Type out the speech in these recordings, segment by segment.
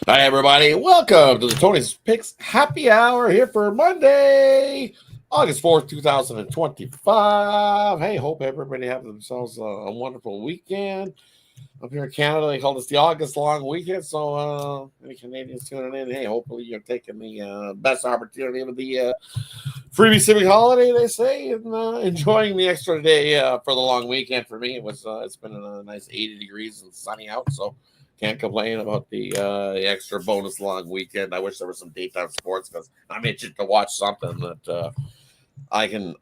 Hi, everybody. Welcome to the Tony's Picks Happy Hour here for Monday, August 4th, 2025. Hey, hope everybody have themselves a wonderful weekend. Up here in Canada, they call this the August long weekend. So, any Canadians tuning in, hey, hopefully you're taking the best opportunity of the freebie civic holiday, they say, and enjoying the extra day for the long weekend. For me, it's been a nice 80 degrees and sunny out, so can't complain about the extra bonus long weekend. I wish there was some daytime sports because I'm itching to watch something that I can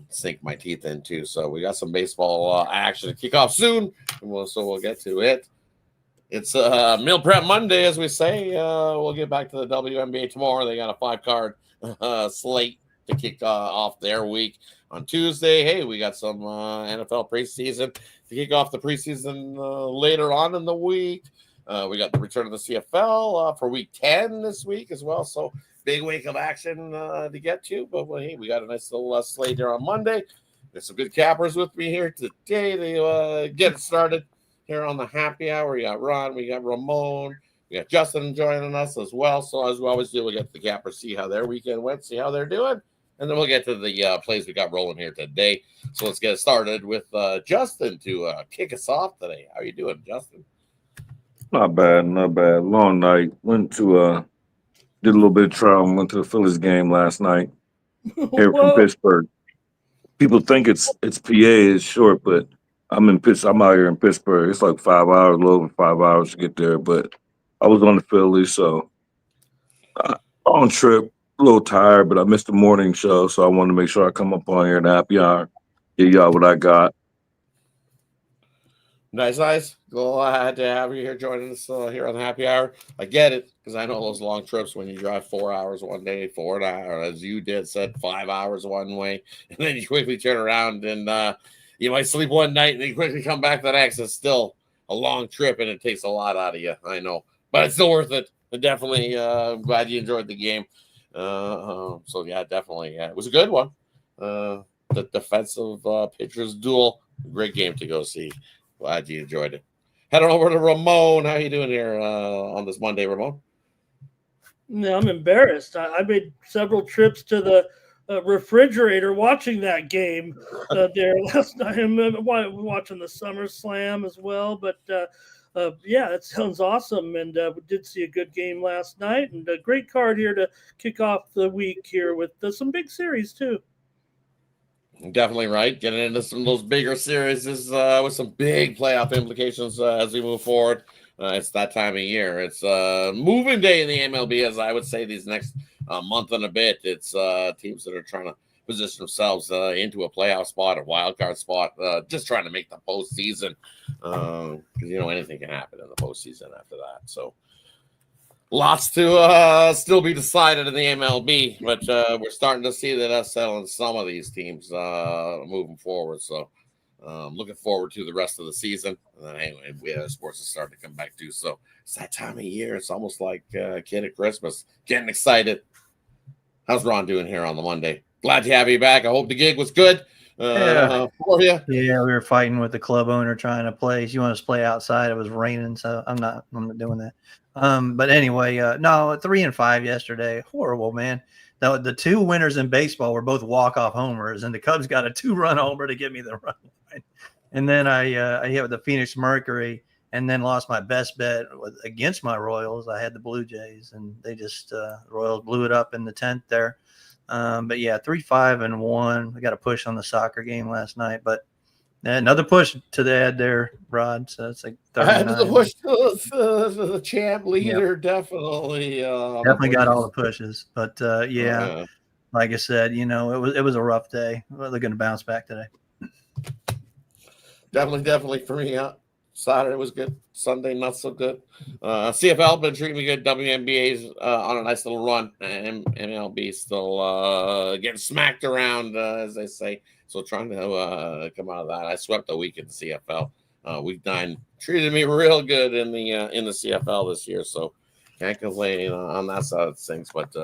sink my teeth into. So we got some baseball action to kick off soon, and we'll get to it. It's Meal Prep Monday, as we say. We'll get back to the WNBA tomorrow. They got a 5-card slate to kick off their week. On Tuesday, hey, we got some NFL preseason to kick off the preseason later on in the week. We got the return of the CFL for week 10 this week as well. So big week of action to get to. But hey, we got a nice little slate here on Monday. There's some good cappers with me here today. They get it started here on the happy hour. We got Ron, we got Ramon, we got Justin joining us as well. So as we always do, we get the cappers, see how their weekend went, see how they're doing. And then we'll get to the plays we got rolling here today. So let's get started with Justin to kick us off today. How are you doing, Justin? Not bad, not bad. Long night. Went to did a little bit of traveling. Went to the Phillies game last night here from Pittsburgh. People think it's PA is short, but I'm out here in Pittsburgh. It's like 5 hours, a little over 5 hours to get there. But I was on the Phillies, so on trip. A little tired, but I missed the morning show, so I wanted to make sure I come up on here in the happy hour, give y'all what I got. Nice. Glad to have you here joining us here on the happy hour. I get it, because I know those long trips when you drive 4 hours one day, 4 hours, as you said 5 hours one way, and then you quickly turn around and you might sleep one night and then you quickly come back the next. It's still a long trip, and it takes a lot out of you, I know. But it's still worth it. Definitely glad you enjoyed the game. So yeah, definitely. Yeah, it was a good one. The defensive pitchers duel, great game to go see. Glad you enjoyed it. Head on over to Ramon. How you doing here on this Monday, Ramon? No, I'm embarrassed. I made several trips to the refrigerator watching that game there last night. I'm watching the SummerSlam as well, but yeah, that sounds awesome. And we did see a good game last night, and a great card here to kick off the week here with some big series too. Definitely right. Getting into some of those bigger series with some big playoff implications as we move forward. It's that time of year. It's moving day in the MLB, as I would say, these next month and a bit. It's teams that are trying to position themselves into a playoff spot, a wild card spot, just trying to make the postseason. Because anything can happen in the postseason after that. So lots to still be decided in the MLB, but we're starting to see that us selling some of these teams moving forward. So looking forward to the rest of the season. Anyway, sports are starting to come back too. So it's that time of year. It's almost like a kid at Christmas, getting excited. How's Ron doing here on the Monday? Glad to have you back. I hope the gig was good for you. Yeah, we were fighting with the club owner trying to play. She wanted us to play outside. It was raining, so I'm not doing that. But anyway, no, 3-5 yesterday. Horrible, man. The two winners in baseball were both walk-off homers, and the Cubs got a 2-run homer to give me the run line. And then I hit with the Phoenix Mercury, and then lost my best bet against my Royals. I had the Blue Jays, and they just Royals blew it up in the 10th there. But yeah, 3-5-1. I got a push on the soccer game last night, but another push to the ad there, Rod. So it's like 39. The push to the champ leader, yep. Definitely got all the pushes. But yeah, like I said, it was a rough day. They're going to bounce back today. Definitely for me. Saturday was good. Sunday not so good. CFL been treating me good. WNBA's on a nice little run. And MLB still getting smacked around, as they say. So trying to come out of that. I swept the week in the CFL. Week 9 treated me real good in the CFL this year. So can't complain on that side of things. But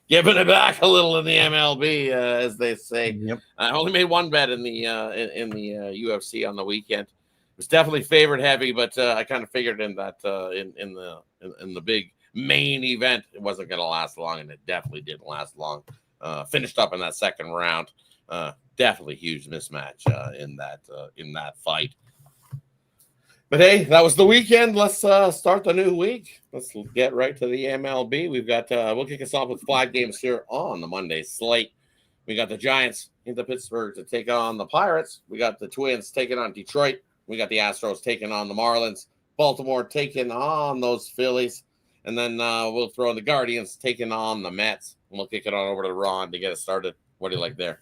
giving it back a little in the MLB, as they say. Yep. I only made one bet in the UFC on the weekend. It was definitely favorite heavy, but I kind of figured in that in the big main event. It wasn't going to last long, and it definitely didn't last long. Finished up in that second round. Definitely huge mismatch in that fight. But hey, that was the weekend. Let's start the new week. Let's get right to the MLB. We've got we'll kick us off with 5 games here on the Monday slate. We got the Giants into Pittsburgh to take on the Pirates. We got the Twins taking on Detroit. We got the Astros taking on the Marlins. Baltimore taking on those Phillies. And then we'll throw in the Guardians taking on the Mets. And we'll kick it on over to Ron to get us started. What do you like there?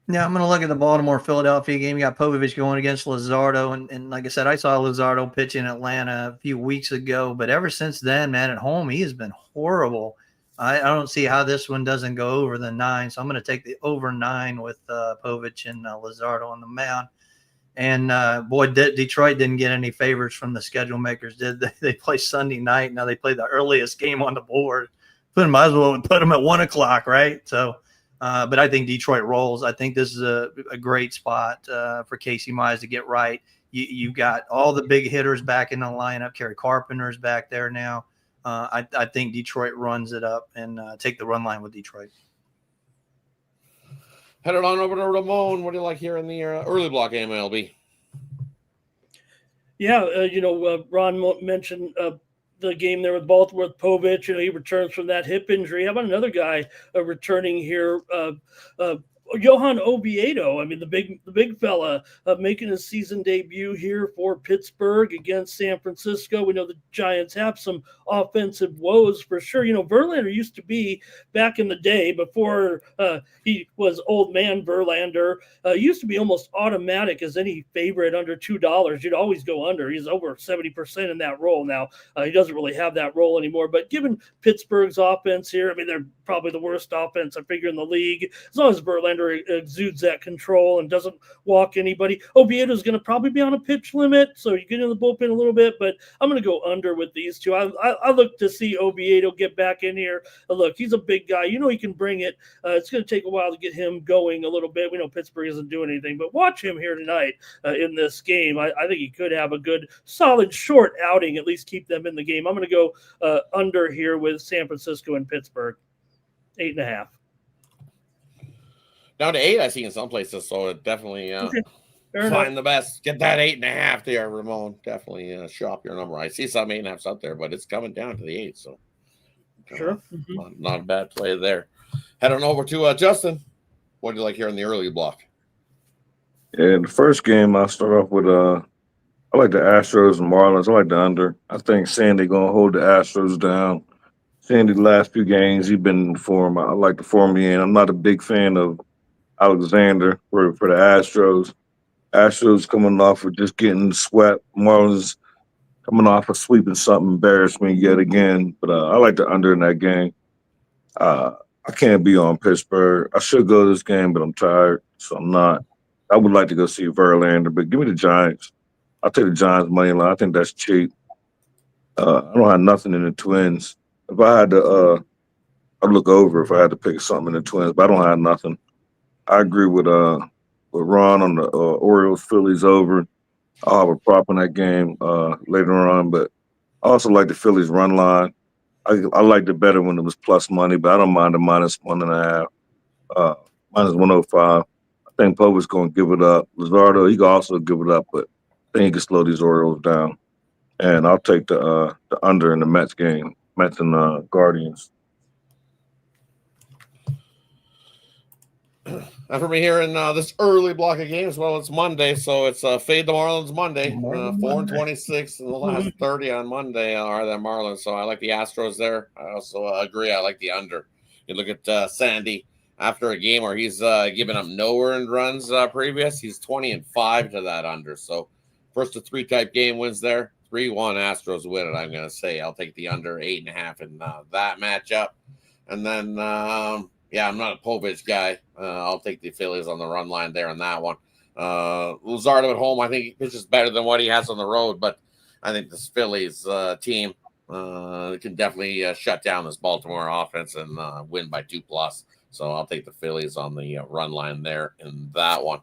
Yeah, I'm going to look at the Baltimore-Philadelphia game. You got Povich going against Luzardo. And like I said, I saw Luzardo pitch in Atlanta a few weeks ago. But ever since then, man, at home, he has been horrible. I don't see how this one doesn't go over the 9. So I'm going to take the over 9 with Povich and Luzardo on the mound. And, Detroit didn't get any favors from the schedule makers, did they? They play Sunday night. Now they play the earliest game on the board. Might as well put them at 1 o'clock, right? So, but I think Detroit rolls. I think this is a great spot for Casey Mize to get right. You've got all the big hitters back in the lineup. Kerry Carpenter's back there now. I think Detroit runs it up and take the run line with Detroit. Headed on over to Ramon. What do you like here in the early block MLB? Yeah, Ron mentioned the game there with Baltimore with Povich. He returns from that hip injury. How about another guy returning here? Johan Oviedo. I mean, the big fella making his season debut here for Pittsburgh against San Francisco. We know the Giants have some offensive woes for sure. Verlander used to be back in the day before he was old man Verlander. Used to be almost automatic as any favorite under $2. You'd always go under. He's over 70% in that role now. He doesn't really have that role anymore. But given Pittsburgh's offense here, I mean, they're probably the worst offense I figure in the league. As long as Verlander exudes that control and doesn't walk anybody. Oviedo's going to probably be on a pitch limit, so you get in the bullpen a little bit, but I'm going to go under with these two. I look to see Oviedo get back in here. Look, he's a big guy. He can bring it. It's going to take a while to get him going a little bit. We know Pittsburgh isn't doing anything, but watch him here tonight in this game. I think he could have a good, solid, short outing, at least keep them in the game. I'm going to go under here with San Francisco and Pittsburgh. 8.5. Down to 8, I see in some places, so it definitely find the best. Get that 8.5 there, Ramon. Definitely shop your number. I see some 8.5s out there, but it's coming down to the 8, so sure. Not a bad play there. Head on over to Justin. What do you like here in the early block? Yeah, the first game I'll start off with I like the Astros and Marlins. I like the under. I think Sandy gonna hold the Astros down. Sandy, the last few games, he's been in form. I like the form he in. I'm not a big fan of Alexander for the Astros. Astros coming off of just getting swept. Marlins coming off of sweeping something embarrassment yet again. But I like the under in that game. I can't be on Pittsburgh. I should go to this game, but I'm tired, so I'm not. I would like to go see Verlander, but give me the Giants. I'll take the Giants money line. I think that's cheap. I don't have nothing in the Twins. If I had to, I'd look over if I had to pick something in the Twins, but I don't have nothing. I agree with Ron on the Orioles Phillies over. I'll have a prop in that game later on, but I also like the Phillies run line. I liked it better when it was plus money, but I don't mind the minus 1.5, minus 105. I think Pope's going to give it up. Luzardo, he can also give it up, but I think he can slow these Orioles down. And I'll take the under in the Mets game. Mets and Guardians. And for me here in this early block of games, well, it's Monday, so it's Fade the Marlins Monday. 4-26 in the last 30 on Monday are the Marlins, so I like the Astros there. I also agree. I like the under. You look at Sandy after a game where he's given up no earned runs previous. He's 20-5 to that under. So first of 3 type game wins there. 3-1 Astros win it, I'm going to say. I'll take the under 8.5 in that matchup. And then, I'm not a Povich guy. I'll take the Phillies on the run line there on that one. Luzardo at home, I think he pitches better than what he has on the road, but I think this Phillies team can definitely shut down this Baltimore offense and win by 2+. So I'll take the Phillies on the run line there in that one.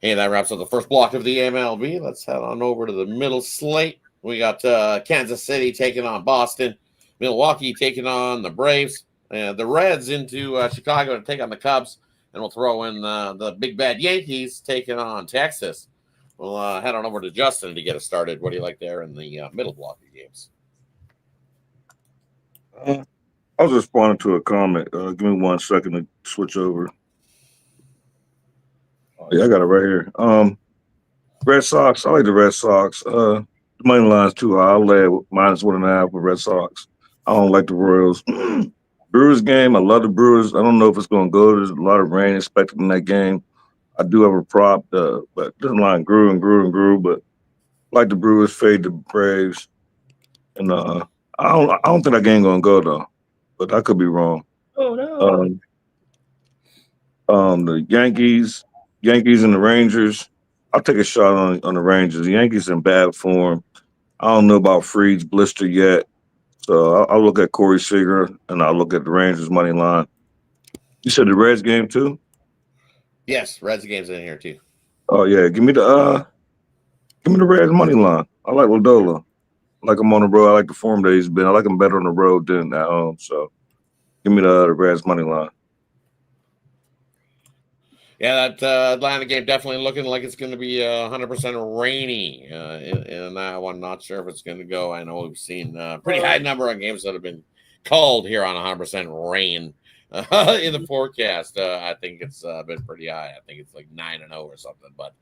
Hey, that wraps up the first block of the MLB. Let's head on over to the middle slate. We got Kansas City taking on Boston. Milwaukee taking on the Braves. The Reds into Chicago to take on the Cubs. And we'll throw in the big bad Yankees taking on Texas. We'll head on over to Justin to get us started. What do you like there in the middle block of games? I was responding to a comment. Give me 1 second to switch over. Oh, yeah, I got it right here. Red Sox. I like the Red Sox. The money line's too high. I'll lay -1.5 with Red Sox. I don't like the Royals. Brewers game. I love the Brewers. I don't know if it's going to go. There's a lot of rain expected in that game. I do have a prop, but this line grew and grew and grew. But like the Brewers, fade the Braves, and I don't think that game going to go though. But I could be wrong. Oh no. The Yankees and the Rangers. I'll take a shot on the Rangers. The Yankees in bad form. I don't know about Freed's blister yet, so I'll look at Corey Seager and I'll look at the Rangers money line. You said the Reds game too? Yes, Reds game's in here too. Oh yeah, give me the Reds money line. I like Lodola. I like him on the road. I like the form that he's been. I like him better on the road than at home. So give me the Reds money line. Yeah, that Atlanta game definitely looking like it's going to be 100% rainy in that one. Not sure if it's going to go. I know we've seen a pretty high number of games that have been called here on 100% rain in the forecast. I think it's been pretty high. I think it's like 9-0 or something, but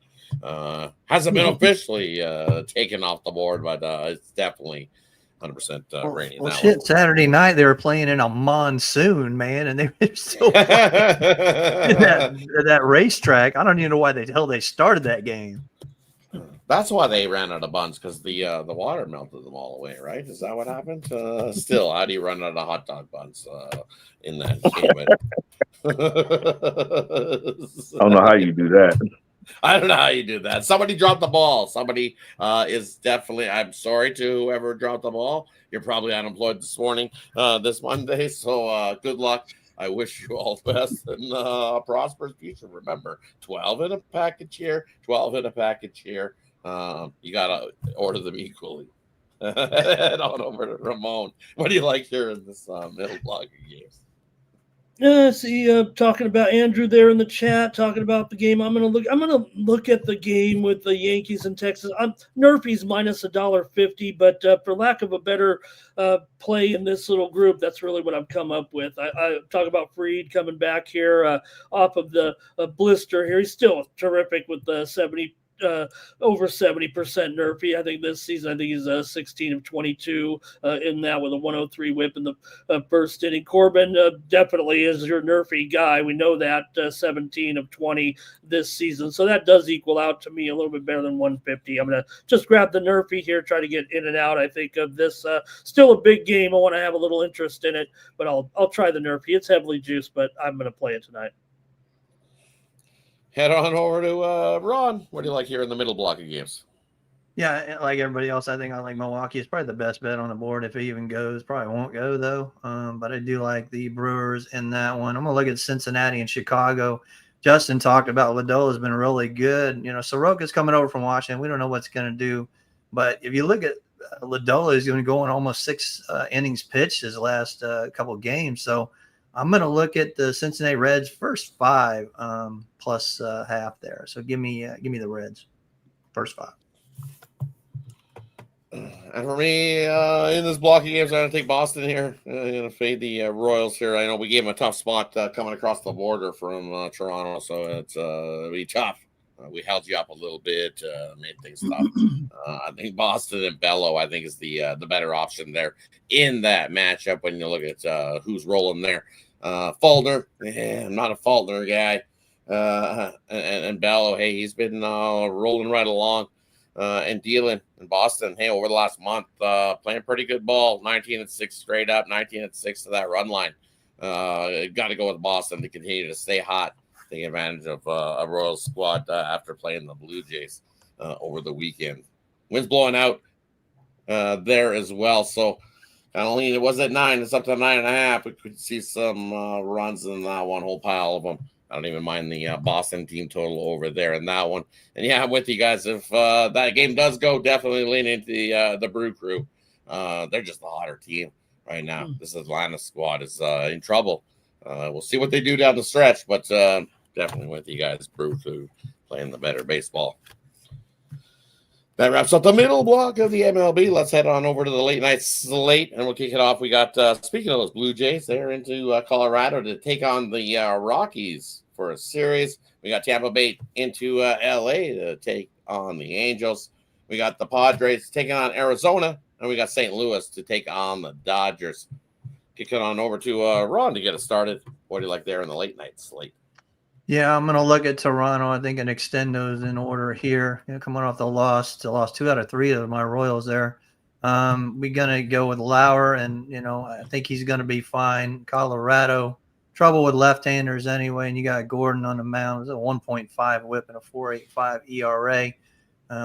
hasn't been officially taken off the board, but it's definitely 100% rainy. Well, shit, Saturday night they were playing in a monsoon, man, and they were still playing that racetrack. I don't even know why the hell they started that game. That's why they ran out of buns, because the water melted them all away, right? Is that what happened? Still, how do you run out of hot dog buns in that game? I don't know how you do that. I don't know how you do that. Somebody dropped the ball. Somebody is definitely, I'm sorry to whoever dropped the ball. You're probably unemployed this morning, this Monday. So good luck. I wish you all the best and a prosperous future. Remember, 12 in a package here, 12 in a package here. You got to order them equally. Head on over to Ramon. What do you like here in this middle block of games? Talking about Andrew there in the chat, talking about the game. I'm gonna look at the game with the Yankees and Texas. Nerfy's minus $1.50, but for lack of a better play in this little group, that's really what I've come up with. I talk about Freed coming back here off of the blister here. He's still terrific with the 70. Over 70% Nerfy. I think this season, he's 16 of 22 in that with a 103 whip in the first inning. Corbin definitely is your Nerfy guy. We know that 17 of 20 this season. So that does equal out to me a little bit better than 150. I'm going to just grab the Nerfy here, try to get in and out. I think of this still a big game. I want to have a little interest in it, but I'll try the Nerfy. It's heavily juiced, but I'm going to play it tonight. Head on over to Ron. What do you like here in the middle block of games? Yeah, like everybody else, I think I like Milwaukee. It's probably the best bet on the board if it even goes. Probably won't go, though. But I do like the Brewers in that one. I'm going to look at Cincinnati and Chicago. Justin talked about Lodola has been really good. You know, Soroka's coming over from Washington. We don't know what's going to do. But if you look at Lodola, he's going to go on almost 6 innings pitched his last couple of games. So I'm going to look at the Cincinnati Reds first 5 plus half there. So give me the Reds first 5. And for me, in this block of games, I'm going to take Boston here. I'm going to fade the Royals here. I know we gave them a tough spot coming across the border from Toronto, so it's be tough. We held you up a little bit, made things tough. I think Boston and Bello, I think, is the better option there in that matchup when you look at who's rolling there. Faulkner, I'm not a Faulkner guy. And Bello, hey, he's been rolling right along and dealing in Boston. Hey, over the last month, playing pretty good ball. 19-6 straight up, 19-6 to that run line. Got to go with Boston to continue to stay hot, take advantage of a Royals squad after playing the Blue Jays over the weekend. Wind's blowing out there as well, so not only it was at 9, it's up to 9.5. We could see some runs in that one, whole pile of them. I don't even mind the Boston team total over there in that one. And yeah, I'm with you guys. If that game does go, definitely lean into the Brew Crew. They're just the hotter team. right now. This Atlanta squad is in trouble. We'll see what they do down the stretch, but definitely with you guys, Brew, to playing the better baseball. That wraps up the middle block of the MLB. Let's head on over to the late night slate, and we'll kick it off. We got, speaking of those Blue Jays, they're into Colorado to take on the Rockies for a series. We got Tampa Bay into L.A. to take on the Angels. We got the Padres taking on Arizona, and we got St. Louis to take on the Dodgers. Kick it on over to Ron to get us started. What do you like there in the late night slate? Yeah, I'm going to look at Toronto, I think, and extend those in order here. Coming off the loss, I lost 2 out of 3 of my Royals there. We're going to go with Lauer, and, I think he's going to be fine. Colorado, trouble with left-handers anyway, and you got Gordon on the mound. It's a 1.5 whip and a 4.85 ERA.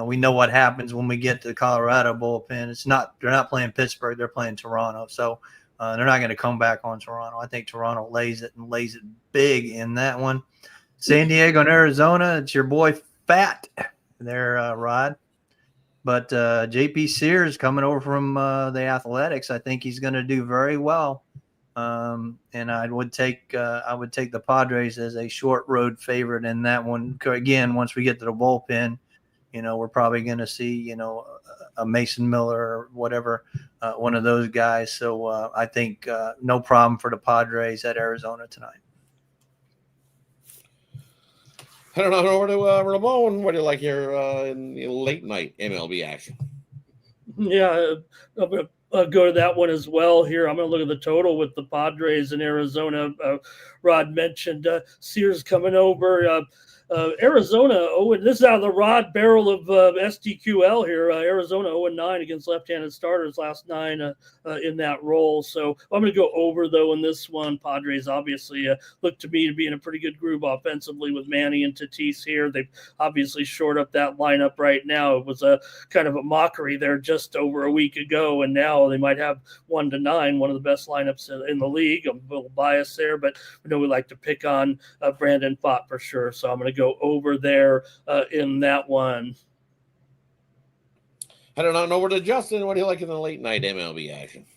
We know what happens when we get to the Colorado bullpen. They're not playing Pittsburgh, they're playing Toronto. So they're not going to come back on Toronto. I think Toronto lays it big in that one. San Diego and Arizona, it's your boy Fat there, Rod. But JP Sears coming over from the Athletics, I think he's going to do very well. And I would take the Padres as a short road favorite in that one. Again, once we get to the bullpen, we're probably going to see, a Mason Miller or whatever, one of those guys. So I think no problem for the Padres at Arizona tonight. I don't know. Over to Ramon. What do you like here in the late night MLB action? Yeah, I'm going to go to that one as well here. I'm going to look at the total with the Padres in Arizona. Rod mentioned Sears coming over. Arizona, and this is out of the Rod barrel of SDQL here. Arizona 0-9 against left-handed starters, last 9 in that role. So I'm going to go over, though, in this one. Padres obviously look to me to be in a pretty good groove offensively with Manny and Tatis here. They've obviously shored up that lineup right now. It was a kind of a mockery there just over a week ago, and now they might have 1-9, one of the best lineups in the league. I'm a little biased there, but we know we like to pick on Brandon Pfaadt for sure. So I'm going to go over there in that one. I don't know. Over to Justin. What do you like in the late night MLB action?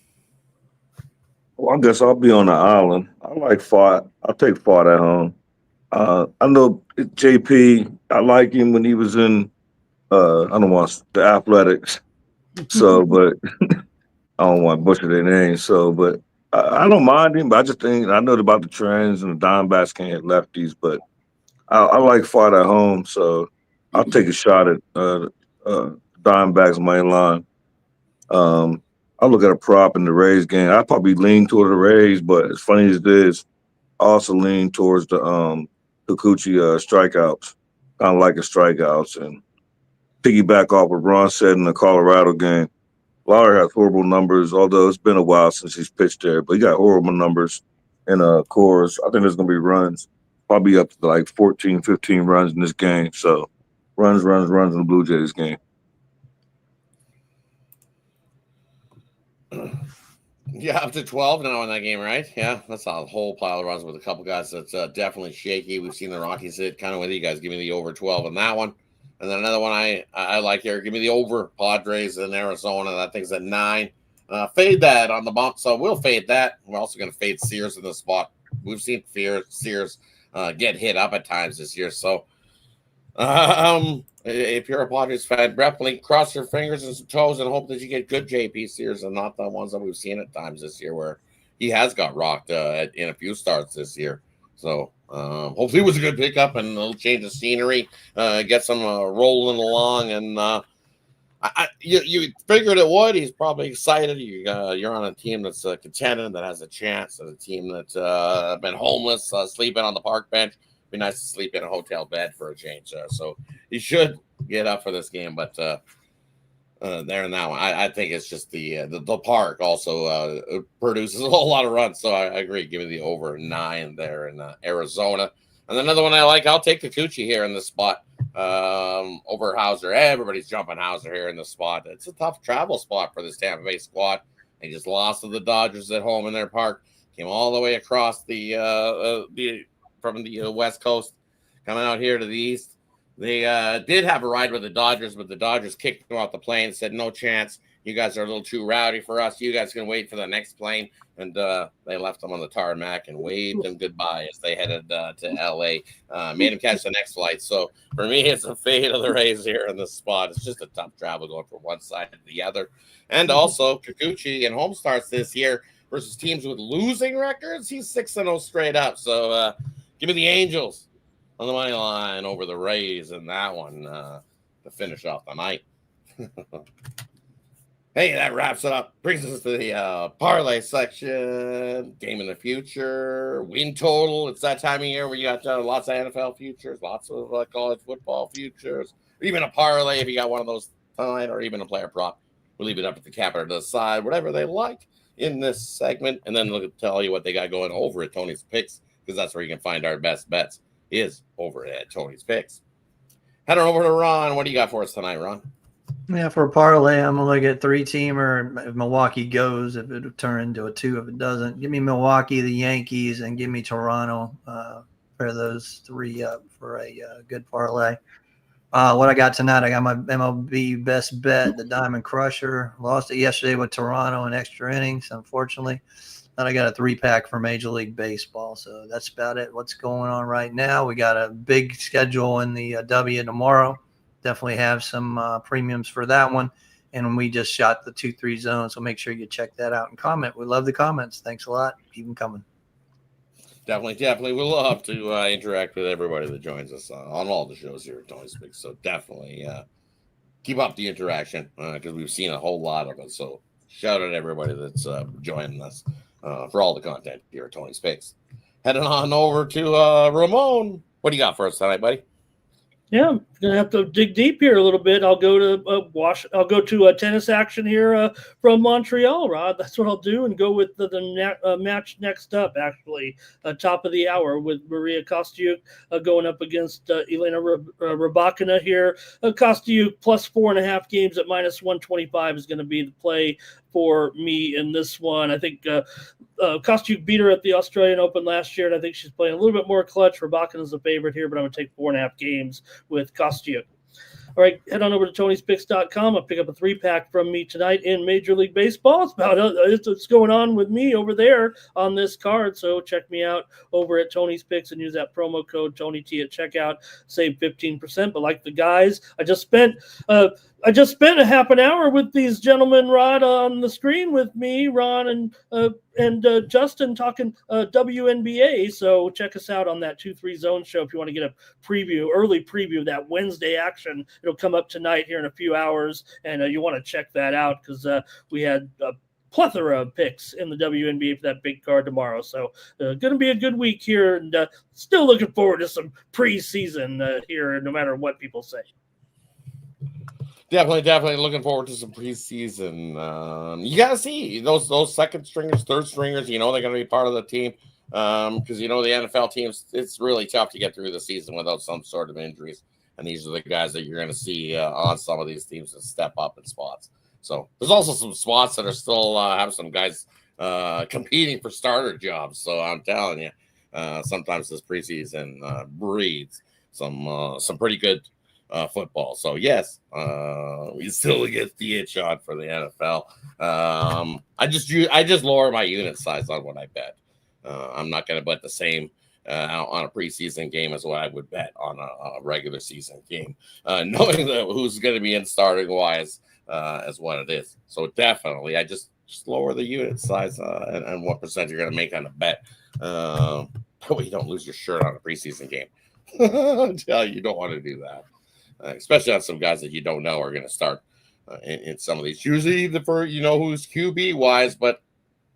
Well, I guess I'll be on the island. I like Fart. I'll take Fart at home. I know JP. I like him when he was in. I don't want the Athletics. So, but I don't want to butcher their name. So, but I don't mind him. But I just think I know about the trends and the Diamondbacks can't hit lefties, but I like Fart at home. So I'll take a shot at Diamondbacks main line. I'll look at a prop in the Rays game. I probably lean toward the Rays, but as funny as it is, I also lean towards the Kikuchi strikeouts. Kind of like the strikeouts, and piggyback off what Ron said in the Colorado game. Lauer has horrible numbers, although it's been a while since he's pitched there, but he got horrible numbers in Coors. I think there's going to be runs, probably up to like 14, 15 runs in this game. So runs in the Blue Jays game. Yeah, up to 12 now in that game, right? Yeah, that's a whole pile of runs with a couple guys that's definitely shaky. We've seen the Rockies hit kind of with you guys. Give me the over 12 in that one. And then another one I like here. Give me the over Padres in Arizona. That thing's at 9. Fade that on the bump. So we'll fade that. We're also going to fade Sears in this spot. We've seen Sears get hit up at times this year. So if you're a Padres fan, definitely cross your fingers and some toes and hope that you get good JP Sears and not the ones that we've seen at times this year where he has got rocked in a few starts this year. So hopefully it was a good pickup and a little change of scenery, get some rolling along. And you figured it would. He's probably excited. You're on a team that's contending, that has a chance, and a team that's been homeless, sleeping on the park bench. Be nice to sleep in a hotel bed for a change. So he should get up for this game, but there and that one, I think it's just the park also produces a whole lot of runs. So I agree. Give me the over 9 there in Arizona. And another one I like, I'll take Kikuchi here in this spot over Hauser. Everybody's jumping Hauser here in the spot. It's a tough travel spot for this Tampa Bay squad. They just lost to the Dodgers at home in their park. Came all the way across from the West Coast, coming out here to the East. They did have a ride with the Dodgers, but the Dodgers kicked them off the plane, said no chance. You guys are a little too rowdy for us. You guys can wait for the next plane. And they left them on the tarmac and waved them goodbye as they headed to L.A. Made them catch the next flight. So for me, it's a fate of the Rays here in this spot. It's just a tough travel going from one side to the other. And also, Kikuchi in home starts this year versus teams with losing records. He's 6-0 straight up. So give me the Angels on the money line over the Rays in that one to finish off the night. Hey, that wraps it up. Brings us to the parlay section. Game in the future, win total. It's that time of year where you got lots of NFL futures, lots of college football futures, or even a parlay if you got one of those tonight, or even a player prop. We'll leave it up to the capper to decide whatever they like in this segment, and then we'll tell you what they got going over at Tony's Picks, because that's where you can find our best bets is over at Tony's Picks. Head on over to Ron. What do you got for us tonight, Ron? Yeah, for a parlay, I'm going to look at 3-teamer. If Milwaukee goes, if it turn into a 2, if it doesn't, give me Milwaukee, the Yankees, and give me Toronto for those 3 for a good parlay. What I got tonight, I got my MLB best bet, the Diamond Crusher. Lost it yesterday with Toronto in extra innings, unfortunately. Then I got a 3-pack for Major League Baseball. So that's about it. What's going on right now? We got a big schedule in the W tomorrow. Definitely have some premiums for that one. And we just shot the 2-3 zone. So make sure you check that out and comment. We love the comments. Thanks a lot. Keep them coming. Definitely. We'll love to interact with everybody that joins us on all the shows here at Tony's Picks. So definitely keep up the interaction because we've seen a whole lot of it. So shout out to everybody that's joining us for all the content here at Tony's Picks. Heading on over to Ramon. What do you got for us tonight, buddy? Yeah, I'm gonna have to dig deep here a little bit. I'll go to I'll go to tennis action here from Montreal, Rod. That's what I'll do, and go with the match next up. Actually, top of the hour with Maria Kostyuk going up against Elena Rybakina here. Kostyuk plus 4.5 games at -125 is going to be the play for me in this one. I think Kostyuk beat her at the Australian Open last year, and I think she's playing a little bit more clutch. Rybakina is a favorite here, but I'm going to take 4.5 games with Kostyuk. All right, head on over to Tony'sPicks.com. I'll pick up a 3-pack from me tonight in Major League Baseball. It's about what's going on with me over there on this card. So check me out over at Tony's Picks and use that promo code TonyT at checkout. Save 15%. But like the guys, I just spent a half an hour with these gentlemen, Rod, on the screen with me, Ron, and Justin talking WNBA. So check us out on that 2-3 zone show if you want to get a early preview of that Wednesday action. It'll come up tonight here in a few hours, and you want to check that out because we had a plethora of picks in the WNBA for that big card tomorrow. So going to be a good week here, and still looking forward to some preseason here, no matter what people say. Definitely looking forward to some preseason. You got to see those second stringers, third stringers. You know they're going to be part of the team because you know the NFL teams. It's really tough to get through the season without some sort of injuries, and these are the guys that you're going to see on some of these teams that step up in spots. So there's also some spots that are still have some guys competing for starter jobs. So I'm telling you, sometimes this preseason breeds some pretty good football. So yes, we still get the itch on for the NFL. I just lower my unit size on what I bet. I'm not going to bet the same on a preseason game as what I would bet on a regular season game, knowing that who's going to be in starting wise as what it is. So definitely, I just lower the unit size and what percent you're going to make on a bet. You don't lose your shirt on a preseason game. You don't want to do that. Especially on some guys that you don't know are going to start in some of these. Usually who's QB wise, but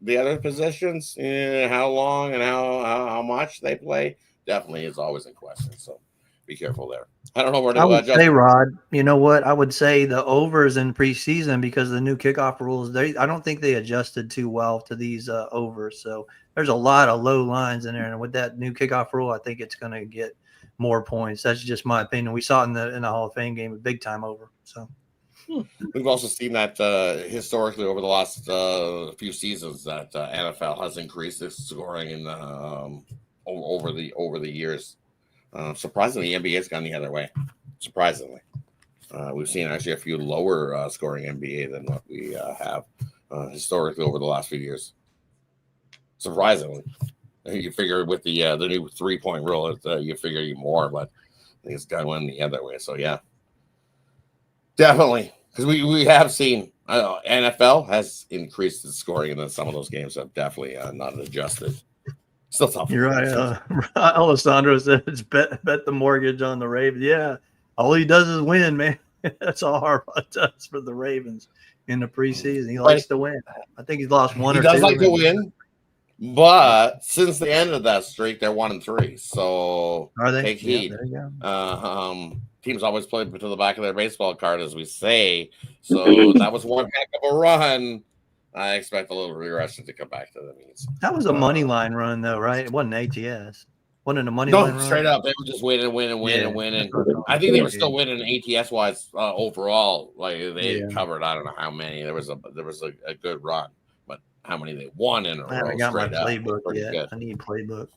the other positions, how long and how much they play, definitely is always in question. So be careful there. I don't know where to I would say, Rod, you know what? I would say the overs in preseason because of the new kickoff rules, I don't think they adjusted too well to these overs. So there's a lot of low lines in there. And with that new kickoff rule, I think it's going to get more points. That's just my opinion. We saw it in the Hall of Fame game, a big time over. So we've also seen that historically over the last few seasons that NFL has increased its scoring in over the years. Surprisingly, the NBA has gone the other way. Surprisingly. We've seen actually a few lower scoring NBA than what we have historically over the last few years. Surprisingly, you figure with the new 3-point rule, you figure more, but I think it's going the other way. So yeah, definitely, because we have seen NFL has increased the scoring, and then some of those games have definitely not adjusted. Still tough. You're right. Alessandro said it's bet the mortgage on the Ravens. Yeah, all he does is win, man. That's all Harbaugh does for the Ravens in the preseason. He likes to win. I think he's lost one or two. He does like to win, but since the end of that streak, they're 1-3. So are they? Take heed. Yeah, there you go. Teams always play to the back of their baseball card, as we say. So that was one heck of a run. I expect a little regression to come back to the means. That was a money line run, though, right? It wasn't ATS. Wasn't a money No, line run? Straight up. They were just winning. I think they were still winning ATS wise overall. Like they covered, I don't know how many. There was a good run, but how many they won in a row? I haven't got my playbook yet. Good. I need playbook.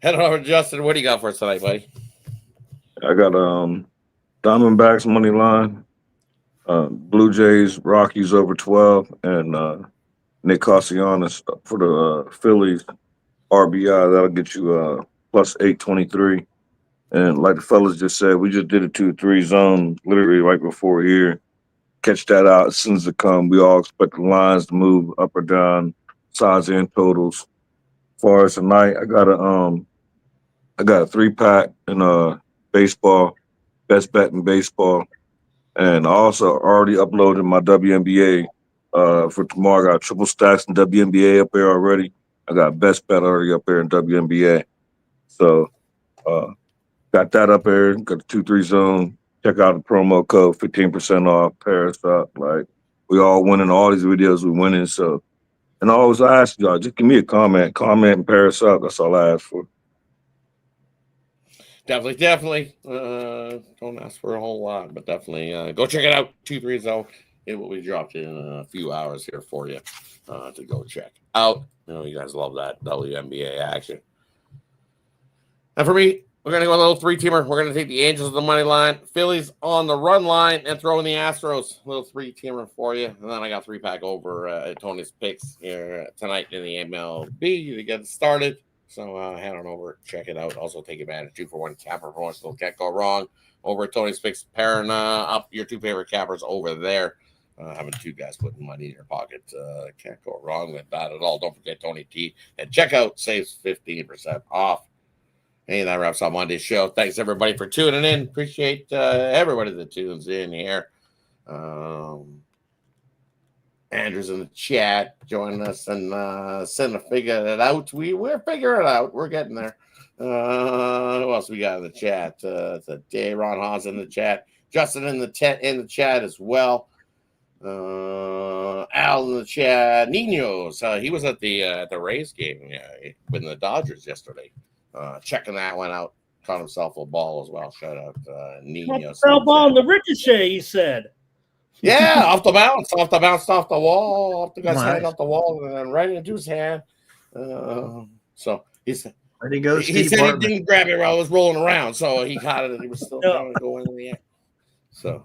Head on over to Justin. What do you got for us tonight, buddy? I got Diamondbacks money line, Blue Jays, Rockies over 12, and Nick Castellanos for the Phillies RBI. That'll get you plus 823. And like the fellas just said, we just did a 2-3 zone literally right before here. Catch that out as soon as it comes. We all expect the lines to move up or down, size and totals. As far as tonight, I got a 3-pack in baseball, best bet in baseball, and I also already uploaded my WNBA for tomorrow. I got triple stacks in WNBA up there already. I got best bet already up there in WNBA. So got that up there. Got the 2-3 zone. Check out the promo code, 15% off. Pair us up. Like we all winning all these videos. We winning. So, and I always ask y'all, just give me a comment and pair us up. That's all I ask for. Definitely. Don't ask for a whole lot, but definitely go check it out. 2-3 zone. It will be dropped in a few hours here for you to go check out. You know, you guys love that WNBA action. And for me, we're going to go a little 3-teamer. We're going to take the Angels on the money line, Phillies on the run line, and throw in the Astros. A little 3-teamer for you. And then I got 3-pack over Tony's picks here tonight in the MLB to get started. So head on over, check it out. Also take advantage 2-for-1 capper promotion. Can't go wrong over at Tony's Picks. Pairing up your two favorite cappers over there. Having two guys putting money in your pocket. Can't go wrong with that at all. Don't forget Tony T. And check out saves 15% off. Hey, that wraps up Monday's show. Thanks everybody for tuning in. Appreciate everybody that tunes in here. Andrew's in the chat joining us and send a figure it out. We're figuring it out. We're getting there. Who else we got in the chat? Today, Ron Haas in the chat. Justin in the chat as well. Al in the chat. Ninos. He was at the Rays game with the Dodgers yesterday. Checking that one out. Caught himself a ball as well. Shout out Ninos. Fell ball on the ricochet, he said. Yeah, off the wall, off the guy's hand, off the wall, and then right into his hand. So he said he didn't grab it while it was rolling around, so he caught it and he was still trying to go in the air. So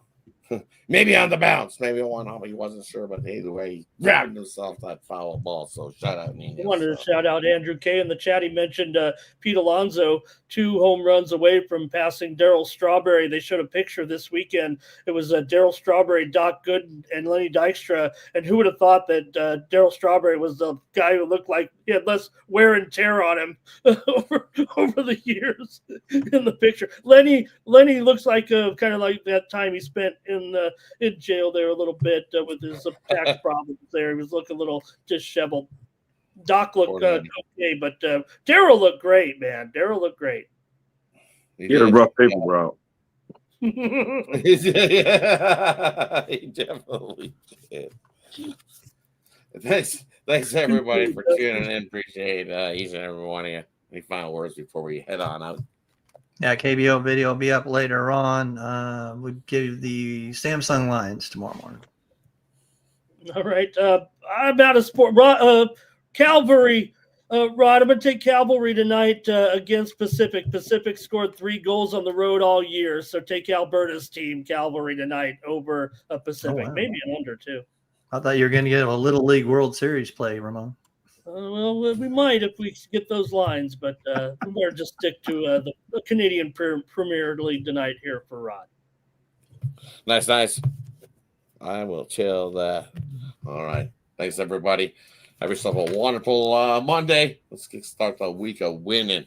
maybe on the bounce, maybe on how he wasn't sure, but either way, he grabbed himself that foul ball. So shout out Nino. I wanted to shout out Andrew K in the chat. He mentioned Pete Alonso 2 home runs away from passing Darryl Strawberry. They showed a picture this weekend. It was Darryl Strawberry, Doc Gooden, and Lenny Dykstra. And who would have thought that Darryl Strawberry was the guy who looked like he had less wear and tear on him over the years in the picture. Lenny looks like kind of like that time he spent in jail there a little bit with his tax problems there. He was looking a little disheveled. Doc looked okay, but Darryl looked great, man. Darryl looked great. He had a rough paper route. He definitely did. Thanks everybody for tuning in. Appreciate each and every one of you. Any final words before we head on out? Yeah, KBO video will be up later on. We give the Samsung lines tomorrow morning. All right. I'm out of sport. Calvary Rod, I'm going to take Cavalry tonight against Pacific. Pacific scored 3 goals on the road all year, so take Alberta's team, Cavalry, tonight over Pacific. wow. Maybe an under, too. I thought you were going to get a Little League World Series play, Ramon. Well, we might if we get those lines, but we better just stick to the Canadian Premier League tonight here for Rod. Nice. I will chill that. All right. Thanks, everybody. Have yourself a wonderful Monday. Let's start the week of winning.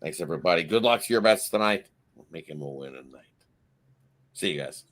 Thanks, everybody. Good luck to your bets tonight. We'll make him a win tonight. See you guys.